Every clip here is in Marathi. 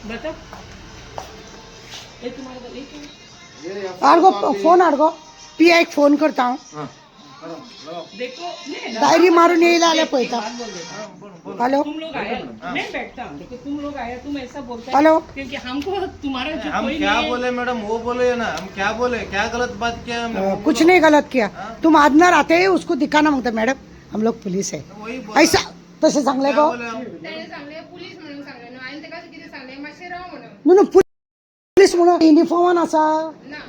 बता आड़गो फोन आड़गो पिया एक फोन करता हूँ देखो डायरी मारून यायला आल्या पैसा हेलो तुम लोग आया मैं बैठता हूँ देखो तुम लोग आया तुम ऐसा बोलते हेलो क्योंकि हमको तुम्हारा जो हम कोई क्या नहीं है। बोले मैडम वो बोले ना हम क्या बोले क्या गलत बात किया हमने वो कुछ बोलो। नहीं गलत किया तुम आदनर आते हैं उसको दिखाना मांगते मैडम हम लोग पुलिस है वही बोला। ऐसा तसे सांगले क्या को बोले हम? त्याने सांगले पोलीस म्हणून सांगले न्हू आनी तेका कितें सांगले मातशें राव म्हणून म्हणून पुलिस म्हणून युनिफॉर्मान असा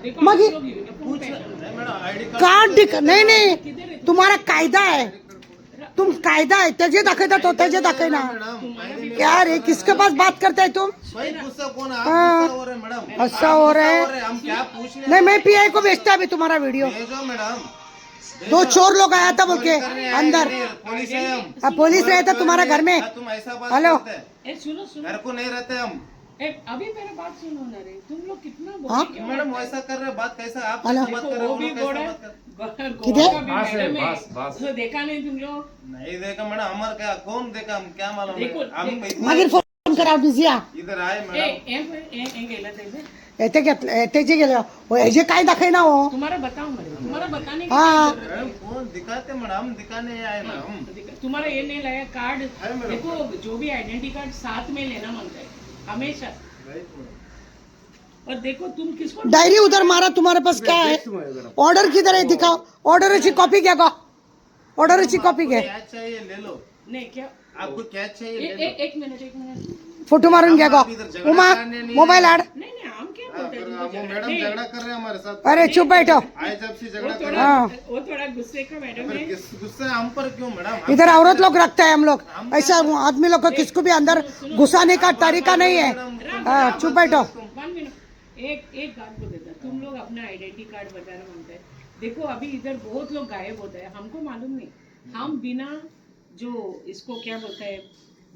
देखो मग हम लोग uniform पहने हैं। नहीं मैडम आईडी कार्ड दिख नहीं नहीं तुम्हारा कायदा है तुम कायदा है तेजे दाखवता तो तेजे दाखवना मैडम यार ये किसके पास बात करते है तुम वही गुस्सा कौन है? हाँ। आप गुस्सा हो रहे हैं मैडम अच्छा हो रहा है हम क्या पूछने नहीं मैं पीआई को भेजता अभी तुम्हारा वीडियो भेजो मैडम दो चोर लोग आया था बोल के अंदर पुलिस है हम अब पुलिस रहता तुम्हारा घर में क्या तुम ऐसा बात हेलो। करते हैं? सुनो सुनो घर को नहीं रहते हम अभी मेरा बात सुनो ना रे तुम लोग कितना हाँ? बोले क्यों मैडम वैसा कर रहे हैं, बात कैसा आप हेलो। कैसा बात कर रहे हो वो वो भी लोग बोला कैसा बात कर किधर? तो देखा नहीं तुम लोग नहीं देखा मैडम हमारे क्या कौन देखा हम क्या मालूम है? देखो, हम देखो। इतना मागीर फोन करा बिझी इधर आए मैडम गेला त्याचे येते घेतलं तेजे गेले हेजे काय दाखवना हो तुम्हारा बताओ मेरे तुम्हारा बताने की हाँ। क्या जरूरत मैडम कौन दिखाते मैडम हम दिखाने आए ना हम है? तुम्हारा ये नहीं लाया कार्ड है मेरे देखो जो भी आइडेंटिटी कार्ड साथ में लेना मांगता है हमेशा और देखो तुम किसको डायरी उधर मारा तुम्हारे पास क्या है ऑर्डर किधर है दिखाओ ऑर्डर की कॉपी क्या का ऑर्डर की कॉपी क्या क्या चाहिए ले लो नहीं क्या आपको क्या चाहिए ले लो एक मिनट फोटो मारून घ्या गो उमा मोबाईल आड नहीं नहीं हम क्या बोलते हैं वो तुमको मैडम नहीं, झगड़ा कर रहे हैं हमारे साथ अरे चुप बैठो आए जब से झगड़ा कर वो रहे थोड़ा हाँ। वो थोड़ा गुस्से का मैडम है गुस्सा हम पर क्यों मैडम इधर औरत लोग रखते हैं हम लोग ऐसा आदमी लोग को किसको भी अंदर घुसाने का तरीका नहीं है हाँ, चुप बैठो 1 मिनट एक बात को देता तुम लोग अपना आइडेंटिटी कार्ड बताना मांगते हैं देखो अभी इधर बहुत लोग गायब होते हैं हमको मालूम नहीं हम बिना जो इसको क्या बोलते हैं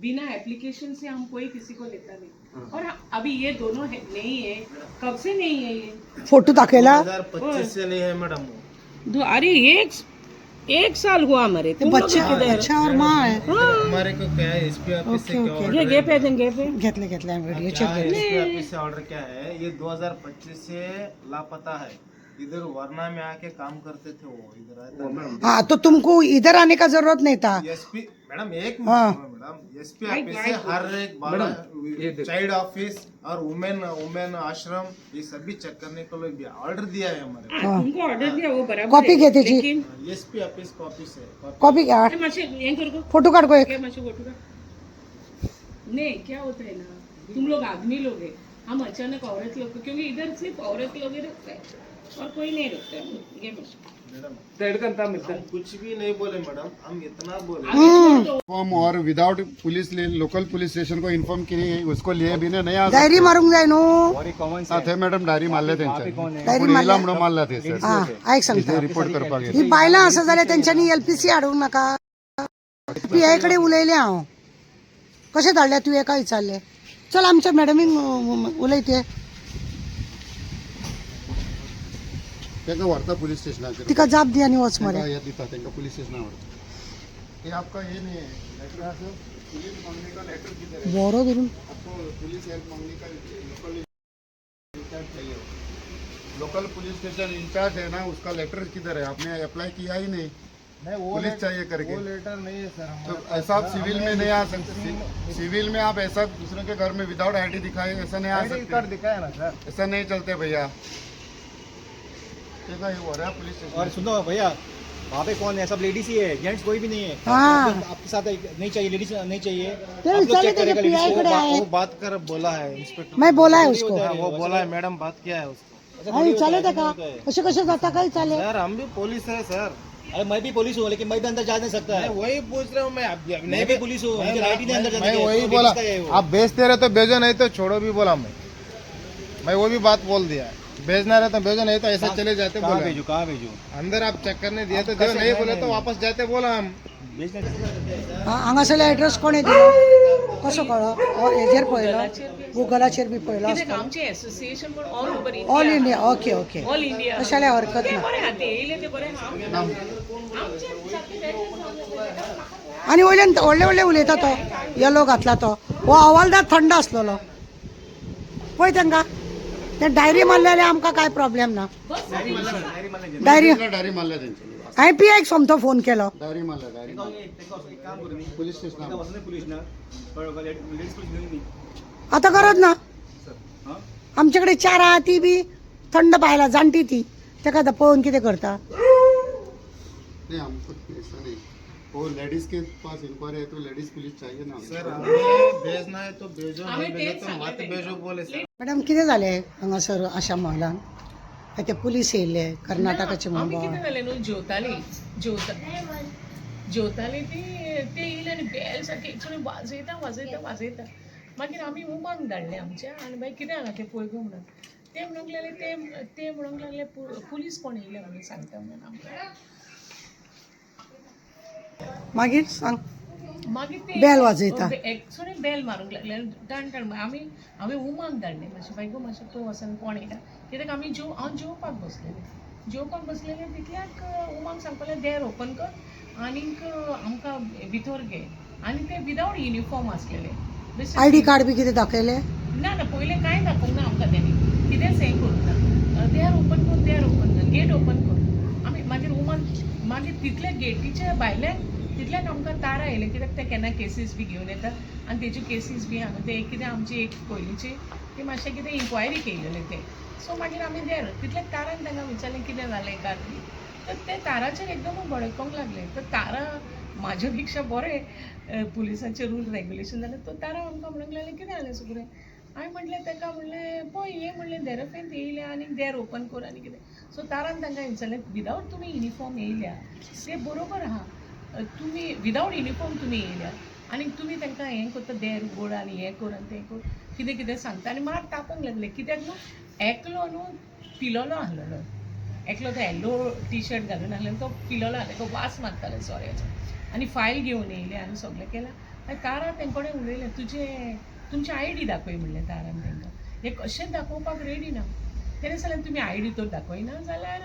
बिना एप्लीकेशन से हम कोई किसी को लेता नहीं और अभी ये दोनों है नहीं है कब से नहीं है ये फोटो दाखवला 2025 से नहीं है मैडम वो अरे एक साल हुआ हमारे तुम लोग बच्चा किधर? अच्छा और माँ है हमारे को क्या है एसपी ऑफिस से क्या ओके, ये गे पे गे पे घेतले घेतले व्हिडिओ क्या चेक है कर एसपी ऑफिस से ऑर्डर क्या है ये 2025 से लापता है इधर वरना में आके काम करते थे वो इधर आए हाँ तो तुमको इधर आने का जरूरत नहीं था एसपी मैडम एक हाँ। मैडम एसपी ऑफिस से हर एक चाइल्ड ऑफिस और वुमेन आश्रम ये सभी चेक करने को भी ऑर्डर दिया है हमारे तुमको ऑर्डर दिया वो बराबर कॉपी है, घेते जी लेकिन एसपी ऑफिस का ऑफिस है कॉपी घ्या अरे मासे ये करो फोटो काढ को एक क्या मासे फोटो का नहीं क्या होता है ना तुम लोग आदमी लोग हैं हम अचानक औरत लोग को- क्योंकि इधर सिर्फ औरत लोग ही रखता है और कोई नहीं रखता है ये मासे मैडम हम कुछ भी नहीं बोले मैडम हम इतना बोले फॉर्म और without police local police station को इन्फॉर्म केली उसको लिए बिना नहीं आ डायरी मारून जाय नो साथे मॅडम डायरी मारले त्यांच्या डायरी पुढे मारल्या? इला म्हणून मारला ते सर हा ऐक सांगता रिपोर्ट करपाक गेले. ही बायला असं झालं त्यांच्यानी एलपीसी अडवू नका पीआयकडे उलयले हांव कशें धाडले तुवें काय विचारले चल आमच्या मॅडमीक उलयते त्यांना व्हरता पुलिस स्टेशनाचेर तिका जाप दी आनी वच मरे हे दिता त्यांना पुलिस स्टेशनावर हे आपका ये नहीं है लेटर है सर पुलिस मांगने का लेटर किधर है बरो धरून आपको पुलिस हेल्प मांगने का लोकल इंचार्ज चाहिए लोकल पुलिस स्टेशन इंचार्ज है ना उसका लेटर किधर है आपने अप्लाई किया ही नहीं पुलिस चाहिए करके वो लेटर नहीं है सर तो ऐसा आप सिविल में नहीं आ सकते सिविल में आप ऐसा दूसरे के घर में विदाउट आईडी दिखाए ऐसा नहीं आ सकते दिखाया ना सर ऐसा नहीं चलते भैया देखो ये हो रहा है पुलिस स्टेशन और सुनो भैया वहाँ पे कौन है सब लेडीज ही है जेंट्स कोई भी नहीं है हाँ आपके साथ नहीं चाहिए लेडीज नहीं चाहिए ते आप लोग विचारले चेक करेगा त्याचे लेडीज PI कडे आहे वो बात कर बोला है इंस्पेक्टर मैं बोला है उसको हाँ, वो बोला है मैडम बात किया है उसको हा विचारले त्या का कसे कसे जाता काय चाले सर हम भी पुलिस है सर अरे मैं भी पुलिस हूँ लेकिन मैं भी अंदर जा नहीं सकता मैं है वही पूछ रहा हूँ मैं मैं भी पुलिस हूँ मुझे राइट ही नहीं अंदर जाने मैं का, वही तो बोला ladies का है वो। आप भेजते रहे तो भेजो नहीं तो छोड़ो भी बोला मैं वो भी बात बोल दिया भेजना रहे तो भेजो नहीं तो ऐसे चले जाते कहाँ बोला भेजू कहाँ भेजू अंदर आप चेक करने दिए तो जो नहीं बोले तो वापस जाते बोला हम हांगासरले एड्रेस कोणे दिलो कसो कळो हेजेर पळयलो गुगलाचेर बी पळयलो कितें आसता आमचे असोसिएशन पण all over all India okay okay all India कशाले हरकत ते ना बरे आहा ते येयले ते बरे आहा आमचे सारखे आणि वयल्यान व्हडले व्हडले उलयता तो येलो घातला तो हो हवालदार थंड आसलेलो पळय तांकां ते डायरी मारलेले आमकां काय प्रॉब्लेम ना डायरी डायरी मारल्या त्यांच्यानी हांवें PI सोमतो फोन केलो डायरी मारल्या डायरी पोलीस स्टेशन आता गरज ना आमच्याकडे 4 आहा ती बी थंड बायला जाणटी ती ताका आतां पळोवन कितें करता नहीं हमको ऐसा नहीं वो लेडीज के पास इंक्वायरी है तो लेडीज पुलिस चाहिए ना सर हमें भेजना है तो भेजो हमें नहीं भेजो तेच तो मत सांगते. भेजो बोले सर मॅडम कितें जालें हांगासर आशा महलान ते पुलीस येयले कर्नाटकाचे आमी मुंबय कितें जालें न्हू जेवताली ते येयले आनी बेल सारके एकचुनी वाजयता मागीर आमी उमांक धाडले आमच्या आनी मागीर कितें हांगा ते पळय गो म्हणून ते म्हणूंक लागले ते म्हणूंक लागले पुलीस कोण येयले म्हणून सांगता म्हणून आमकां मागीर सांग मागीर ते बेल वाजयता. एक्चुअली बेल मारूंक लागले टण हांवें उमांक धाडलें मातशें बाय गो मातशें पळय वचून कोण येयला कित्याक हांव जेवपाक बसलेले तितल्याक उमांक सांगपाक देर ओपन कर आनीक आमकां भितर घे आनी ते विदावट युनिफॉर्म आसलेले ID कार्ड बी कितें दाखयलें ना पयलें कांय दाखोवंक ना आमकां तेणी कितेंच हें करूंक ना देर ओपन कर गेट ओपन कर आमी मागीर उमान मागीर तितले गेटीचे भायल्यान तितल्यान आमकां तारा येयले कित्याक ते केन्ना केसीस बी घेवन येतात आनी तेज्यो केसीस बी हांगा ते कितें आमची एक पयलींची ती मातशें कितें इन्क्वायरी केलेले ते सो मागीर आमी देर तितल्याक तारान तांकां विचारलें कितें जालें काय बी तर ते ताराचेर एकदम भडकोंक लागले तर तारा म्हाजे पेक्षा बरें पुलिसांचे रूल रेग्युलेशन जालें तो तारा आमकां म्हणूंक लागलें कितें जालें सगळें हांवें म्हटलें ताका म्हणलें पळय हे म्हणलें देरफेंत येयल्या आनी देर ओपन कर आनी कितें सो तारान तांकां विचारलें विदावट तुमी युनिफॉर्म येयल्या ते बरोबर आहा तुमी विदावट युनिफॉर्म तुमी येयल्या आनी तुमी तांकां हें करता देर उगड आनी हें कर आनी तें कर कितें सांगता आनी मार तापोवंक लागले कित्याक न्हू एकलो न्हू पिलोलो आहलेलो एकलो तो येल्लो टी-शर्ट घालून आहलेलो तो पिलोलो आहलो तो वास मारतालो सोऱ्याचो आनी फायल घेवन येयले आनी सगळें केलें आनी तारा तेंकोडे उलयलें तुमची ID दाखय म्हणलें तारान तांकां हे कशेंच दाखोवपाक रेडी ना तेणें सांगलें तुमी ID तर दाखयना जाल्यार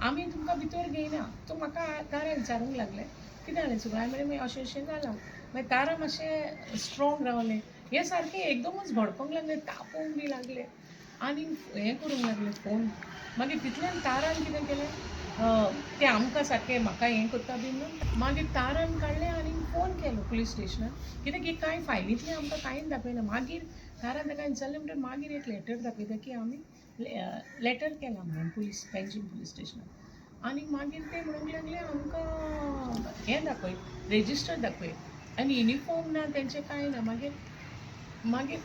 आमी तुमकां भितर घेयना तो म्हाका तारा विचारूंक लागलें कितें जालें सगळें हांवें म्हणलें अशें जालां मागीर तारा मातशें स्ट्रॉंग रावलें हे सारकें एकदमच भडकोंक लागलें तापोवंक बी लागलें आनी हें करूंक लागलें फोन मागीर तितल्यान तारान कितें केलें ते आमकां सारकें म्हाका हें करता बी म्हणून मागीर तारान काडलें आनी फोन केलो पुलीस स्टेशनार कित्याक ही कांय फायलींतलें आमकां कांयच दाखयना मागीर तारान ताका विचारलें म्हणटकीर मागीर एक लेटर दाखयता की आमी लेटर केलां म्हणून पेंजीम पुलीस स्टेशनार आनी मागीर ते म्हणूंक लागले आमकां हें दाखय रेजिस्टर दाखय आनी युनिफॉर्म ना तेंचें कांय ना मागीर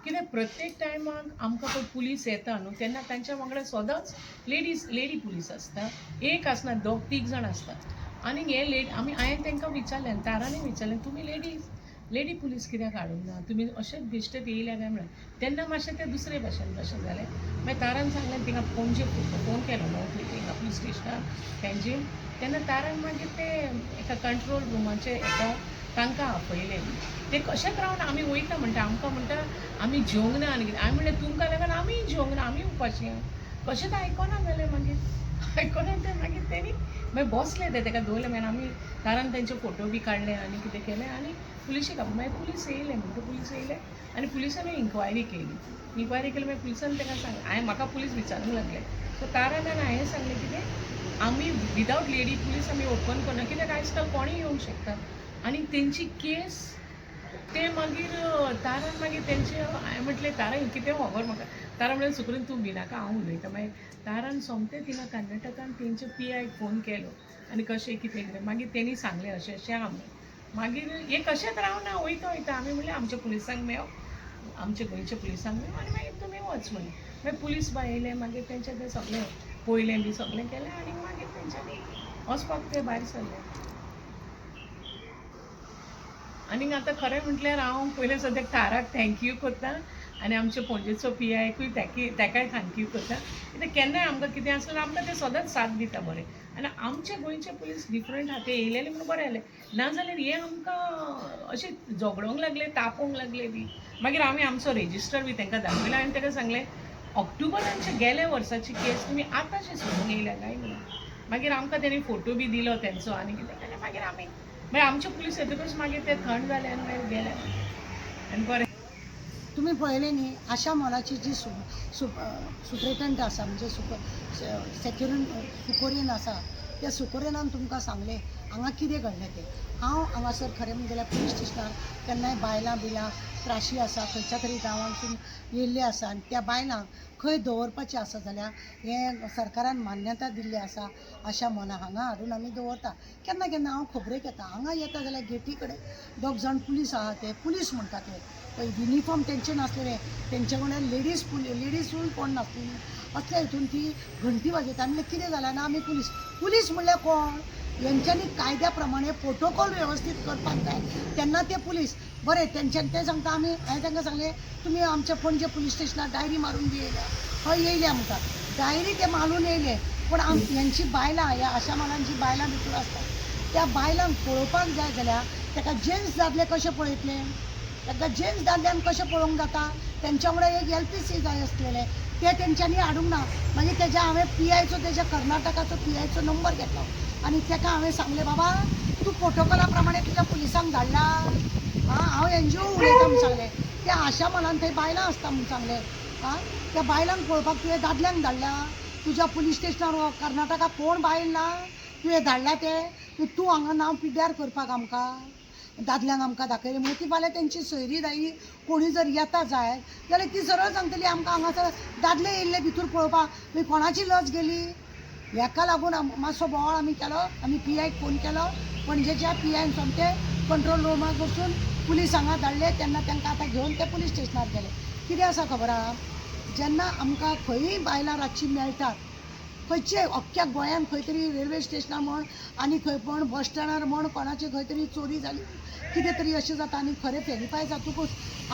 कित्याक प्रत्येक टायमाक आमकां पळय पुलीस येता न्हू तेन्ना तांच्या वांगडा सदांच लेडी पुलीस आसता एक आसना 2-3 जाण आसता आनी हे हांवें तांकां विचारलें तारांनी विचारलें तुमी लेडी पुलीस कित्याक हाडूंक ना तुमी अशेंच बेश्टेच येयल्या काय म्हणून तेन्ना मातशें तें दुसरे भाशेन जालें मागीर तारान सांगलें थिंगा पणजे फोन केलो न्हू थिंगा पुलीस स्टेशनार पेंजीम तेन्ना तारान मागीर ते एका कंट्रोल रुमाचे एका तांकां आपयलें ते कशेंच रावन आमी वयता म्हणटा आमकां म्हणटा आमी जेवंक ना आनी कितें हांवें म्हणलें तुमकां लागून आमी जेवंक ना आमी उपाशी कशेंच आयकोना जालें मागीर आयकोना ते मागीर तेणी मागीर बसले ते ताका दवरलें मागीर आमी तारान तेंचे फोटो बी काडले आनी कितें केलें आनी पुलिशेक मागीर पुलीस येयले म्हणटा पुलीस येयले आनी पुलिसांनी इन्क्वायरी केली मागीर पुलिसान ताका सांगलें म्हाका पुलीस विचारूंक लागले सो तारान आनी हांवें सांगलें कितें आमी विदावट लेडी पुलीस आमी ओपन करना कित्याक आयज काल कोणूय येवंक शकता आनी तेंची केस ते मागीर तारान मागीर तेंचे हांवें म्हटलें तारा कितें खबर म्हाका तारा म्हणलें सुकरून तूं भिनाका हांव उलयतां मागीर तारान सोमतें थिंगा कर्नाटकान तेंचे PI फोन केलो आनी कशें कितें मागीर तेणी सांगलें अशें आहा म्हणून मागीर हे कशेंच रावना वयता आमी म्हणलें आमच्या पुलिसांक मेळो आमच्या गोंयच्या पुलिसांक मेळो आनी मागीर तुमी वच म्हणलें मागीर पुलीस बाय येयले मागीर तेंचें तें सगळें पयलें बी सगळें केलें आनी मागीर तेंच्यांनी वचपाक ते भायर सरले आनी आतां खरें म्हटल्यार हांव पयलें सद्याक ताराक थँक्यू करतां आनी आमच्या पणजेचो PIकूय ताकाय थँक्यू करतां कित्याक केन्नाय आमकां कितें आसलें आमकां ते सदांच साथ दिता बरें आनी आमचे गोंयचे पुलीस डिफरंट आहा ते येयलेले म्हणून बरें जालें नाजाल्यार हे आमकां अशें झगडोंक लागले तापोवंक लागले बी मागीर आमी आमचो रेजिस्टर बी तांकां दाखयलो हांवें ताका सांगलें ऑक्टोबरांचे गेल्या वर्साची केस तुमी आतांशें सोडूंक येयल्या काय म्हणून मागीर आमकां तेणी फोटो बी दिलो तेंचो आनी कितें केलें मागीर आमी मागीर आमचे पुलीस येतकच मागीर ते थंड जाले आनी मागीर गेले आनी बरें तुम्ही पळयलें न्ही आशा मोलाची जी सुपरिटंडंट आसा म्हणजे सुकोरीन आसा त्या सुकोरिनान तुमकां सांगलें हांगा कितें घडलें तें. हांव हांगासर खरें म्हणलें जाल्यार पुलीस स्टेशनार केन्नाय बायलां बिलां त्राशी आसा खंयच्या तरी गांवांतसून येयल्लीं आसा आनी त्या बायलांक खंय दवरपाचें आसा जाल्यार हें सरकारान मान्यता दिल्ली आसा अशा मोला हांगा हाडून आमी दवरता. केन्ना केन्ना हांव खबरेक येता हांगा येता जाल्यार गेटी कडेन 2 जाण पुलीस आहा ते पुलीस म्हणटा ते पळय युनिफॉर्म तेंचे नासलेले तेंचे कडेन लेडीजूय कोण नासलेली असल्या हितून ती घंटी वाजयता आनी कितें जालां ना आमी पुलीस म्हणल्यार कोण यांच्यांनी कायद्या प्रमाणे प्रोटोकॉल व्यवस्थित करपाक जाय तेन्ना ते पुलीस बरें तेंच्यानी ते सांगता आमी हांवें तांकां सांगलें तुमी आमच्या पणजे पुलीस स्टेशनार डायरी मारून बी येयल्या हय येयल्या म्हणटा डायरी ते मारून येयले पूण हेंची बायलां ह्या आशा मालांची बायलां भितर आसतात त्या बायलांक पळोवपाक जाय जाल्यार ताका जेन्ट्स दादले कशे पळयतले ताका जेन्ट्स दादल्यान कशें पळोवंक जाता तेंच्या कडेन एक LPC जाय आसलेले ते तेंच्यांनी हाडूंक ना मागीर तेज्या हांवें PIचो तेज्या कर्नाटकाचो PIचो नंबर घेतलो आनी ताका हांवें सांगलें बाबा तूं प्रोटोकॉला प्रमाणे तुज्या पुलिसांक धाडला हांव NGO उलयता म्हूण सांगलें त्या आशा मनान थंय बायलां आसता म्हूण सांगलें त्या बायलांक पळोवपाक तुवें दादल्यांक धाडला तुज्या पुलीस स्टेशनार कर्नाटकाक कोण बायल ना तुवें धाडला ते तूं हांगा नांव पिड्ड्यार करपाक आमकां दादल्यांक आमकां दाखयलें म्हणून ती फाल्यां तेंची सोयरी दायी कोणी जर येता जाय जाल्यार ती सरळ सांगतली आमकां हांगासर दादले येयल्ले भितर पळोवपाक मागीर कोणाची लज गेली हेका लागून मातसो बोवाळ आमी केलो आमी PIक फोन केलो पणजेच्या PIन सोमतें कंट्रोल रुमाक वचून पुलीस हांगा धाडले तेन्ना तांकां आतां घेवन ते पुलीस स्टेशनार गेले कितें आसा खबर आहा जेन्ना आमकां खंयीय बायलां रातची मेळटात खंयचे अख्ख्या गोंयान खंय तरी रेल्वे स्टेशनार म्हण आनी खंय पण बस स्टँडार म्हण कोणाची खंय तरी चोरी जाली कितें तरी अशें जाता आनी खरें व्हेरीफाय जातकूच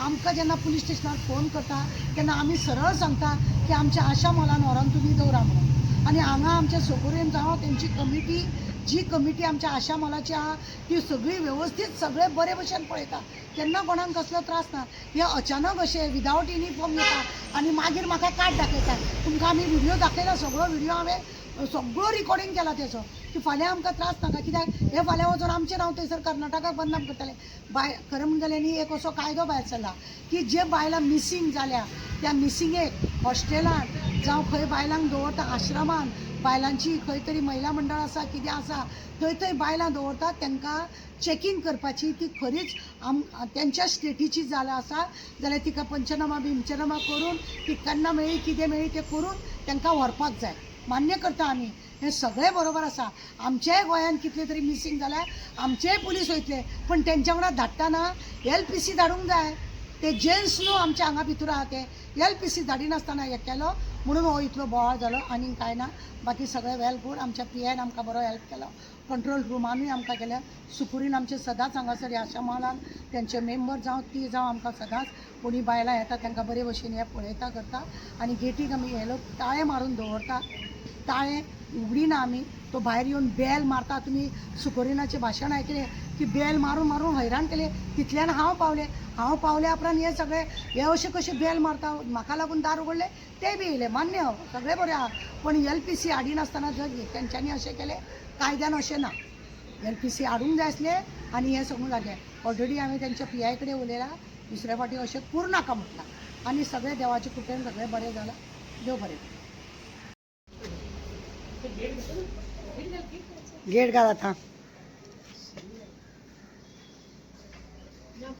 आमकां जेन्ना पुलीस स्टेशनार फोन करता तेन्ना आमी सरळ सांगता की आमच्या आशा मोलान व्हरोन तुमी दवरा म्हणून आनी हांगा आमच्या सकूरेन जावं तेंची कमिटी जी कमिटी आमच्या आशा मोलाची आहा ती सगळी व्यवस्थीत सगळे बरे भशेन पळयता केन्ना कोणाक कसलो त्रास ना हे अचानक अशें विदावट युनिफॉर्म येता आनी मागीर म्हाका कार्ड दाखयता तुमकां आमी व्हिडियो दाखयला सगळो व्हिडियो हांवें सगळो रिकॉर्डिंग केला तेजो की फाल्यां आमकां त्रास नाका कित्याक हे फाल्यां वचून आमचें नांव थंयसर कर्नाटकाक बदनाम करतले खरें म्हणटलें न्ही एक असो कायदो भायर सरला की जे बायलां मिसींग जाल्या त्या मिसिंगेक हॉस्टेलान जावं खंय बायलांक दवरता आश्रमान बायलांची खंय तरी महिला मंडळ आसा कितें आसा थंय बायलां दवरतात तांकां चॅकींग करपाची ती खरीच तेंच्या स्टेटीची जाल्या आसा जाल्यार तिका पंचनामा बिंचनामा करून ती केन्ना मेळ्ळी कितें मेळ्ळी तें करून तांकां व्हरपाक जाय मान्य करता आमी हें सगळें बरोबर आसा आमच्याय गोंयान कितले तरी मिसींग जाल्यार आमचेय पुलीस वयतले पण तेंच्या वांगडा धाडटाना LPC धाडूंक जाय ते जेन्ट्स न्हू आमच्या हांगा भितर आहा ते LPC धाडिनासतना हें केलो म्हणून हो इतलो बोवाळ जालो आनी कांय ना बाकी सगळें वेल गूड आमच्या PIन आमकां बरो हेल्प केलो कंट्रोल रुमानूय आमकां केल्या सुकुरीन आमचे सदांच हांगासर ह्या आशा मोलान तेंचे मेंबर जावं ती जावं आमकां सदांच कोणी बायलां येता तांकां बरे भशेन हें पळयता करता आनी गेटीक आमी हेलो ताळे मारून दवरता ताळे उगडिना आमी तो भायर येवन बेल मारता तुमी सुकोरिनाचें भाशण आयकलें की बेल मारून मारून हैराण केले तितल्यान हांव पावले उपरांत हे सगळे हे अशें कशें बेल मारता म्हाका लागून दार उगडलें ते बी येयले मान्य सगळें बरें आहा पण LPC हाडिनासतना जर तेंच्यांनी अशें केलें कायद्यान अशें ना LPC हाडूंक जाय आसलें आनी हें सगळें जालें ऑलरेडी हांवें तेंच्या PI कडेन उलयलां दुसऱ्या फावटी अशें करूं नाका म्हटलां आनी सगळें देवाचे कृपेन सगळें बरें जालां देव बरें गेट घाल आतां